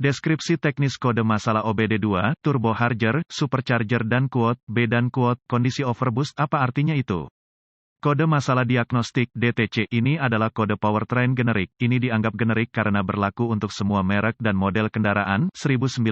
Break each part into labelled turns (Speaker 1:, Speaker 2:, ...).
Speaker 1: Deskripsi teknis kode masalah OBD2, turbo charger, supercharger dan quote, B dan quote, kondisi overboost apa artinya itu? Kode masalah diagnostik (DTC) ini adalah kode powertrain generik. Ini dianggap generik karena berlaku untuk semua merek dan model kendaraan. 1996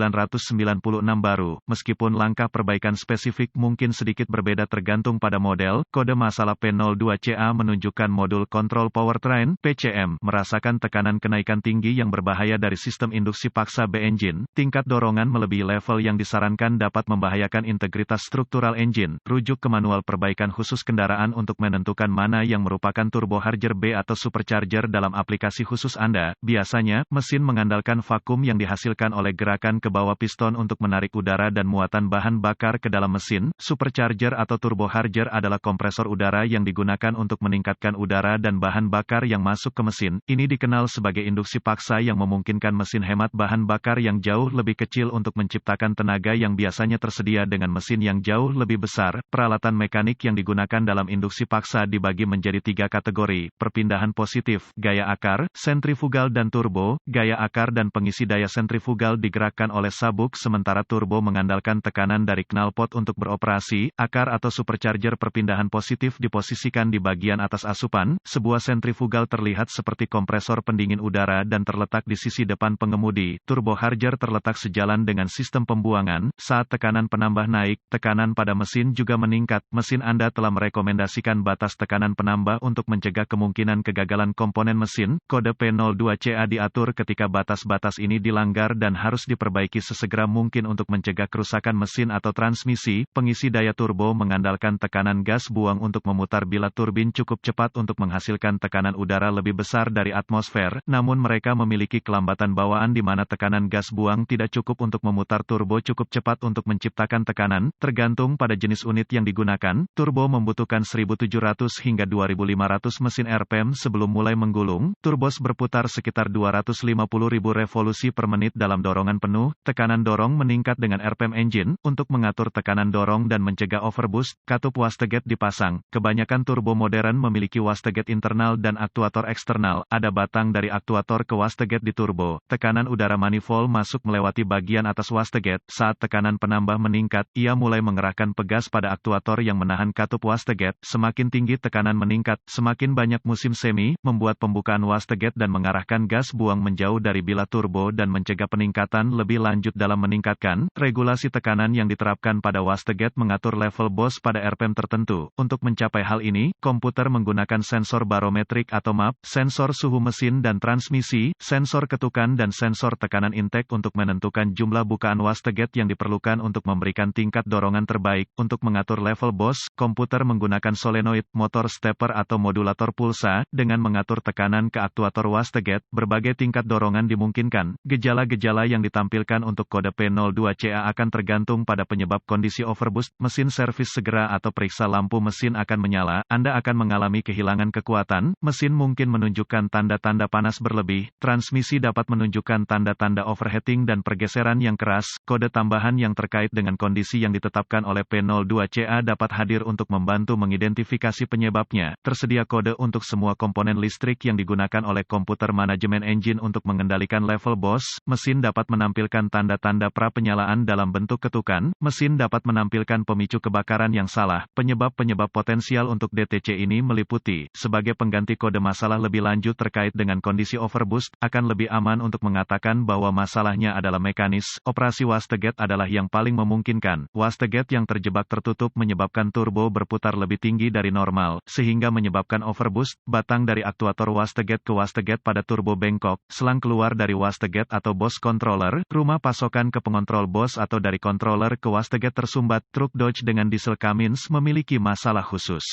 Speaker 1: baru. Meskipun langkah perbaikan spesifik mungkin sedikit berbeda tergantung pada model, kode masalah P02CA menunjukkan modul kontrol powertrain (PCM) merasakan tekanan kenaikan tinggi yang berbahaya dari sistem induksi paksa B-engine. Tingkat dorongan melebihi level yang disarankan dapat membahayakan integritas struktural engine. Rujuk ke manual perbaikan khusus kendaraan untuk menentukan mana yang merupakan turbocharger B atau supercharger dalam aplikasi khusus Anda. Biasanya, mesin mengandalkan vakum yang dihasilkan oleh gerakan ke bawah piston untuk menarik udara dan muatan bahan bakar ke dalam mesin. Supercharger atau turbocharger adalah kompresor udara yang digunakan untuk meningkatkan udara dan bahan bakar yang masuk ke mesin. Ini dikenal sebagai induksi paksa yang memungkinkan mesin hemat bahan bakar yang jauh lebih kecil untuk menciptakan tenaga yang biasanya tersedia dengan mesin yang jauh lebih besar. Peralatan mekanik yang digunakan dalam induksi paksa dibagi menjadi 3 kategori: perpindahan positif, gaya akar, sentrifugal dan turbo. Gaya akar dan pengisi daya sentrifugal digerakkan oleh sabuk sementara turbo mengandalkan tekanan dari knalpot untuk beroperasi. Akar atau supercharger perpindahan positif diposisikan di bagian atas asupan. Sebuah sentrifugal terlihat seperti kompresor pendingin udara dan terletak di sisi depan pengemudi. Turbocharger terletak sejalan dengan sistem pembuangan. Saat tekanan penambah naik, tekanan pada mesin juga meningkat. Mesin Anda telah merekomendasikan batas tekanan penambah untuk mencegah kemungkinan kegagalan komponen mesin. Kode P02CA diatur ketika batas-batas ini dilanggar dan harus diperbaiki sesegera mungkin untuk mencegah kerusakan mesin atau transmisi. Pengisi daya turbo mengandalkan tekanan gas buang untuk memutar bila turbin cukup cepat untuk menghasilkan tekanan udara lebih besar dari atmosfer, namun mereka memiliki kelambatan bawaan di mana tekanan gas buang tidak cukup untuk memutar turbo cukup cepat untuk menciptakan tekanan. Tergantung pada jenis unit yang digunakan, turbo membutuhkan 1700 hingga 2500 mesin RPM sebelum mulai menggulung. Turbos berputar sekitar 250.000 revolusi per menit dalam dorongan penuh. Tekanan dorong meningkat dengan RPM engine. Untuk mengatur tekanan dorong dan mencegah overboost, katup wastegate dipasang. Kebanyakan turbo modern memiliki wastegate internal dan aktuator eksternal. Ada batang dari aktuator ke wastegate di turbo. Tekanan udara manifold masuk melewati bagian atas wastegate. Saat tekanan penambah meningkat, ia mulai mengerahkan pegas pada aktuator yang menahan katup wastegate. Semakin tinggi tekanan meningkat, semakin banyak musim semi, membuat pembukaan wastegate dan mengarahkan gas buang menjauh dari bilah turbo dan mencegah peningkatan lebih lanjut dalam meningkatkan. Regulasi tekanan yang diterapkan pada wastegate mengatur level BOS pada RPM tertentu. Untuk mencapai hal ini, komputer menggunakan sensor barometrik atau map, sensor suhu mesin dan transmisi, sensor ketukan dan sensor tekanan intake untuk menentukan jumlah bukaan wastegate yang diperlukan untuk memberikan tingkat dorongan terbaik. Untuk mengatur level BOS, komputer menggunakan solenoid, motor stepper atau modulator pulsa, dengan mengatur tekanan ke aktuator wastegate. Berbagai tingkat dorongan dimungkinkan. Gejala-gejala yang ditampilkan untuk kode P02CA akan tergantung pada penyebab kondisi overboost. Mesin servis segera atau periksa lampu mesin akan menyala. Anda akan mengalami kehilangan kekuatan. Mesin mungkin menunjukkan tanda-tanda panas berlebih. Transmisi dapat menunjukkan tanda-tanda overheating dan pergeseran yang keras. Kode tambahan yang terkait dengan kondisi yang ditetapkan oleh P02CA dapat hadir untuk membantu mengidentifikasi penyebabnya. Tersedia kode untuk semua komponen listrik yang digunakan oleh komputer manajemen engine untuk mengendalikan level BOS. Mesin dapat menampilkan tanda-tanda pra-penyalaan dalam bentuk ketukan. Mesin dapat menampilkan pemicu kebakaran yang salah. Penyebab-penyebab potensial untuk DTC ini meliputi, sebagai pengganti kode masalah lebih lanjut terkait dengan kondisi overboost, akan lebih aman untuk mengatakan bahwa masalahnya adalah mekanis. Operasi wastegate adalah yang paling memungkinkan. Wastegate yang terjebak tertutup menyebabkan turbo berputar lebih tinggi dari normal, sehingga menyebabkan overboost. Batang dari aktuator wastegate ke wastegate pada turbo bengkok. Selang keluar dari wastegate atau BOS controller. Rumah pasokan ke pengontrol BOS atau dari controller ke wastegate tersumbat. Truk Dodge dengan diesel Cummins memiliki masalah khusus.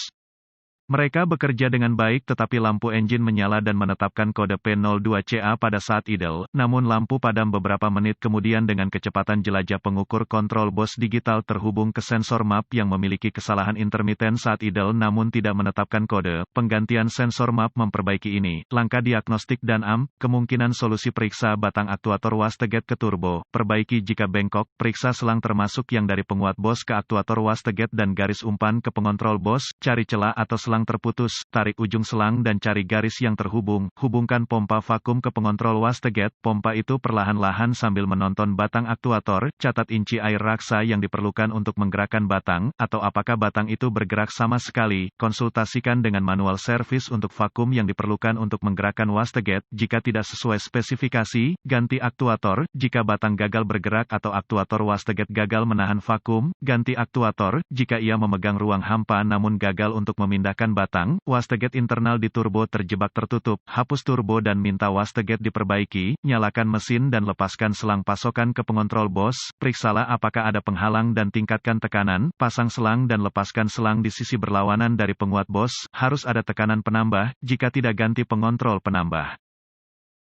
Speaker 1: Mereka bekerja dengan baik tetapi lampu engine menyala dan menetapkan kode P02CA pada saat idle, namun lampu padam beberapa menit kemudian dengan kecepatan jelajah pengukur kontrol BOS digital terhubung ke sensor map yang memiliki kesalahan intermiten saat idle namun tidak menetapkan kode. Penggantian sensor map memperbaiki ini. Langkah diagnostik dan kemungkinan solusi periksa batang aktuator wastegate ke turbo. Perbaiki jika bengkok, periksa selang termasuk yang dari penguat BOS ke aktuator wastegate dan garis umpan ke pengontrol BOS, cari celah atau selang selang terputus, tarik ujung selang dan cari garis yang terhubung, hubungkan pompa vakum ke pengontrol wastegate, pompa itu perlahan-lahan sambil menonton batang aktuator, catat inci air raksa yang diperlukan untuk menggerakkan batang, atau apakah batang itu bergerak sama sekali, konsultasikan dengan manual servis untuk vakum yang diperlukan untuk menggerakkan wastegate, jika tidak sesuai spesifikasi, ganti aktuator, jika batang gagal bergerak atau aktuator wastegate gagal menahan vakum, ganti aktuator, jika ia memegang ruang hampa namun gagal untuk memindahkan batang, wastegate internal di turbo terjebak tertutup, hapus turbo dan minta wastegate diperbaiki, nyalakan mesin dan lepaskan selang pasokan ke pengontrol BOS, periksalah apakah ada penghalang dan tingkatkan tekanan, pasang selang dan lepaskan selang di sisi berlawanan dari penguat BOS, harus ada tekanan penambah, jika tidak ganti pengontrol penambah.